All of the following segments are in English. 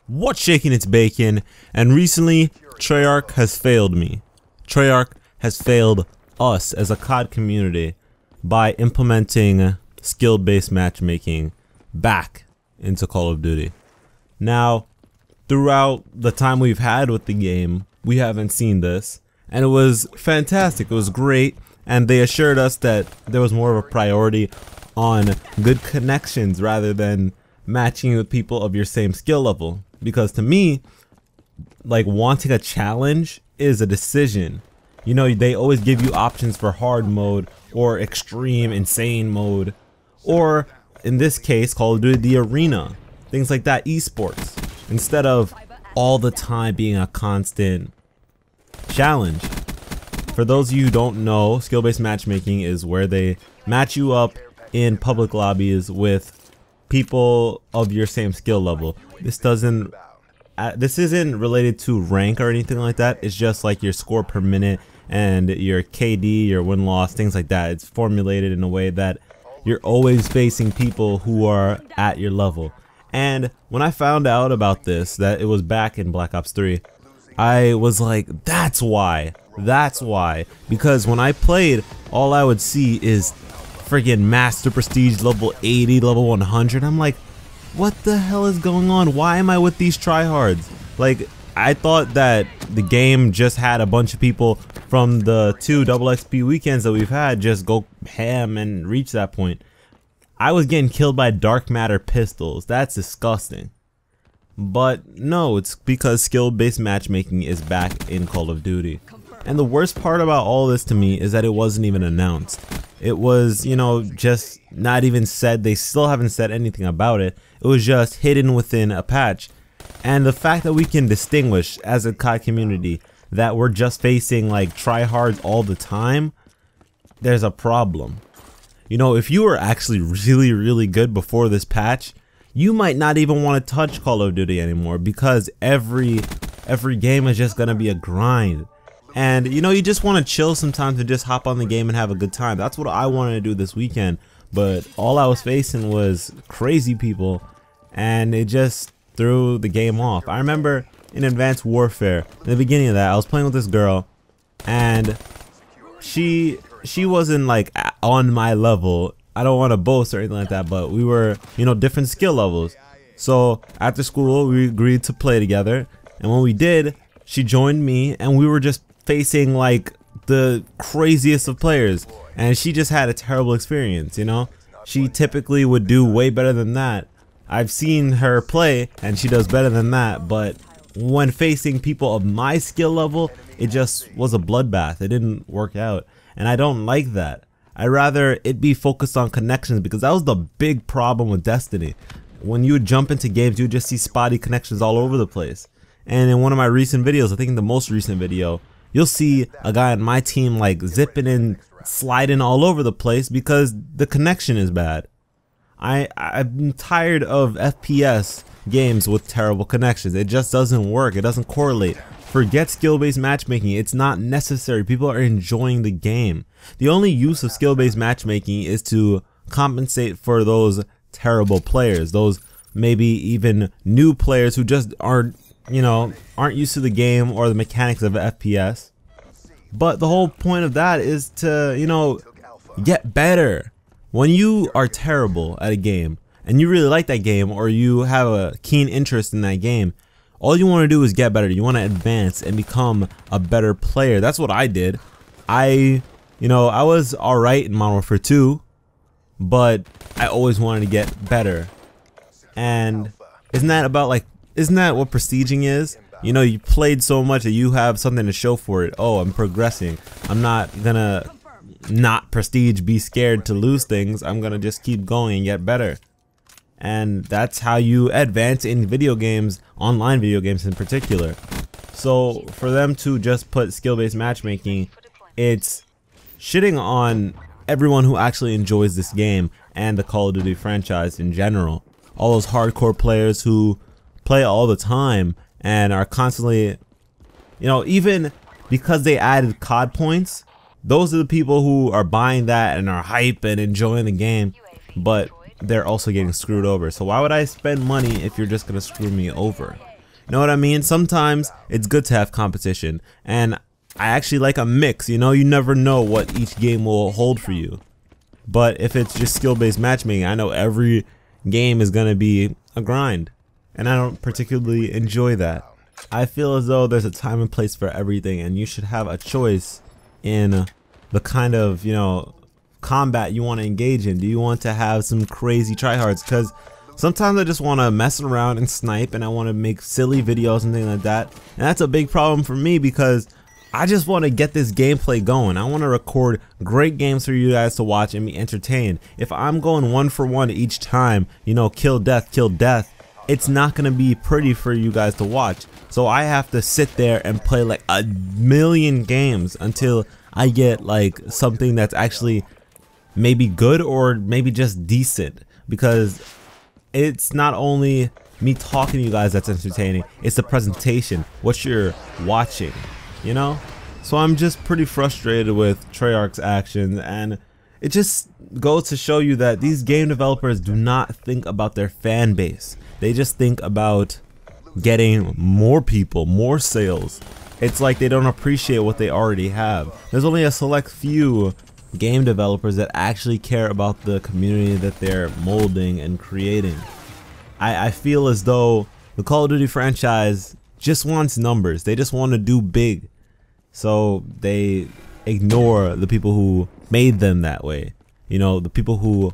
What's shaking? It's Bacon, and recently Treyarch has failed me. Treyarch has failed us as a COD community by implementing skill-based matchmaking back into Call of Duty. Now, throughout the time we've had with the game, we haven't seen this, and it was fantastic. It was great, and they assured us that there was more of a priority on good connections rather than matching with people of your same skill level. Because to me, like, wanting a challenge is a decision. You know, they always give you options for hard mode or extreme insane mode, or in this case Call of Duty the arena, things like that, esports, instead of all the time being a constant challenge. For those of you who don't know, skill-based matchmaking is where they match you up in public lobbies with people of your same skill level. This isn't related to rank or anything like that. It's just like your score per minute and your KD, your win-loss, things like that. It's formulated in a way that you're always facing people who are at your level. And when I found out about this, that it was back in Black Ops 3, I was like, that's why. That's why. Because when I played, all I would see is friggin' Master Prestige level 80, level 100. I'm like, what the hell is going on? Why am I with these tryhards? Like, I thought that the game just had a bunch of people from the 2 double XP weekends that we've had just go ham and reach that point. I was getting killed by dark matter pistols. That's disgusting. But no, it's because skill-based matchmaking is back in Call of Duty. And the worst part about all this to me is that it wasn't even announced. It was, you know, just not even said. They still haven't said anything about it. It was just hidden within a patch. And the fact that we can distinguish as a COD community that we're just facing like tryhards all the time, there's a problem. You know, if you were actually really good before this patch, you might not even want to touch Call of Duty anymore, because every game is just gonna be a grind. And you know, you just want to chill sometimes and just hop on the game and have a good time. That's what I wanted to do this weekend, but all I was facing was crazy people, and it just threw the game off. I remember in Advanced Warfare, in the beginning of that, I was playing with this girl, and she wasn't like on my level. I don't want to boast or anything like that, but we were, you know, different skill levels. So after school, we agreed to play together, and when we did, she joined me, and we were just facing like the craziest of players, and she just had a terrible experience. You know, she typically would do way better than that. I've seen her play and she does better than that, but when facing people of my skill level, it just was a bloodbath. It didn't work out, and I don't like that. I'd rather it be focused on connections, because that was the big problem with Destiny. When you would jump into games, you would just see spotty connections all over the place. And in one of my recent videos, I think the most recent video, you'll see a guy on my team like zipping and sliding all over the place because the connection is bad. I'm tired of FPS games with terrible connections. It just doesn't work. It doesn't correlate. Forget skill-based matchmaking. It's not necessary. People are enjoying the game. The only use of skill-based matchmaking is to compensate for those terrible players, those maybe even new players who just aren't used to the game or the mechanics of FPS. But the whole point of that is to, you know, get better. When you are terrible at a game and you really like that game, or you have a keen interest in that game, all you want to do is get better. You want to advance and become a better player. That's what I did. I was alright in Modern Warfare 2, but I always wanted to get better. And isn't that what prestiging is? You know, you played so much that you have something to show for it. Oh, I'm progressing. I'm not gonna not prestige, be scared to lose things. I'm gonna just keep going and get better. And that's how you advance in video games, online video games in particular. So for them to just put skill-based matchmaking, it's shitting on everyone who actually enjoys this game and the Call of Duty franchise in general. All those hardcore players who play all the time and are constantly, you know, even because they added COD points, those are the people who are buying that and are hype and enjoying the game, but they're also getting screwed over. So why would I spend money if you're just gonna screw me over? You know what I mean? Sometimes it's good to have competition, and I actually like a mix. You know, you never know what each game will hold for you. But if it's just skill-based matchmaking, I know every game is gonna be a grind, and I don't particularly enjoy that. I feel as though there's a time and place for everything, and you should have a choice in the kind of, you know, combat you want to engage in. Do you want to have some crazy tryhards? Because sometimes I just want to mess around and snipe, and I want to make silly videos and things like that, and that's a big problem for me because I just want to get this gameplay going. I want to record great games for you guys to watch and be entertained. If I'm going 1 for 1 each time, you know, kill death, it's not going to be pretty for you guys to watch. So I have to sit there and play like a million games until I get like something that's actually maybe good or maybe just decent, because it's not only me talking to you guys that's entertaining, it's the presentation, what you're watching. You know, so I'm just pretty frustrated with Treyarch's actions, and it just goes to show you that these game developers do not think about their fan base. They just think about getting more people, more sales. It's like they don't appreciate what they already have. There's only a select few game developers that actually care about the community that they're molding and creating. I feel as though the Call of Duty franchise just wants numbers. They just want to do big. So they ignore the people who made them that way. You know, the people who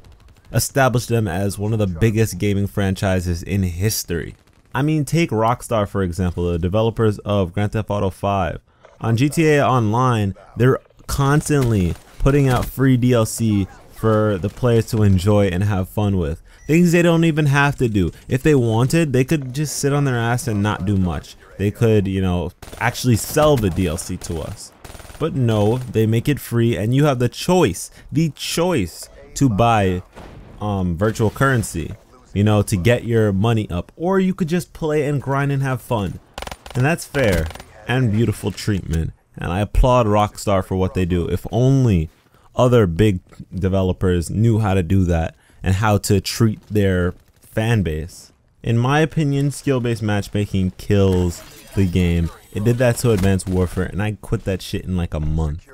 established them as one of the biggest gaming franchises in history. I mean, take Rockstar for example, the developers of Grand Theft Auto 5. On GTA Online, they're constantly putting out free DLC for the players to enjoy and have fun with. Things they don't even have to do. If they wanted, they could just sit on their ass and not do much. They could, you know, actually sell the DLC to us. But no, they make it free, and you have the choice to buy virtual currency, you know, to get your money up, or you could just play and grind and have fun. And that's fair and beautiful treatment, and I applaud Rockstar for what they do. If only other big developers knew how to do that and how to treat their fan base. In my opinion, skill-based matchmaking kills the game. It did that to Advanced Warfare, and I quit that shit in like a month.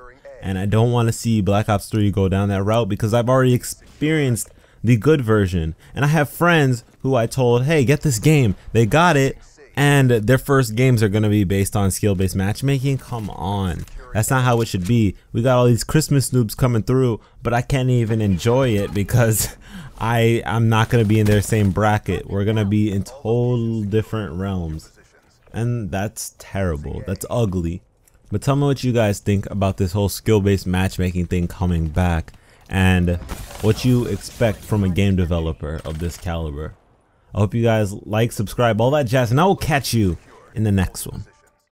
And I don't want to see Black Ops 3 go down that route because I've already experienced the good version. And I have friends who I told, hey, get this game. They got it, and their first games are going to be based on skill-based matchmaking. Come on. That's not how it should be. We got all these Christmas noobs coming through, but I can't even enjoy it because I'm not going to be in their same bracket. We're going to be in total different realms. And that's terrible. That's ugly. But tell me what you guys think about this whole skill-based matchmaking thing coming back, and what you expect from a game developer of this caliber. I hope you guys like, subscribe, all that jazz, and I will catch you in the next one.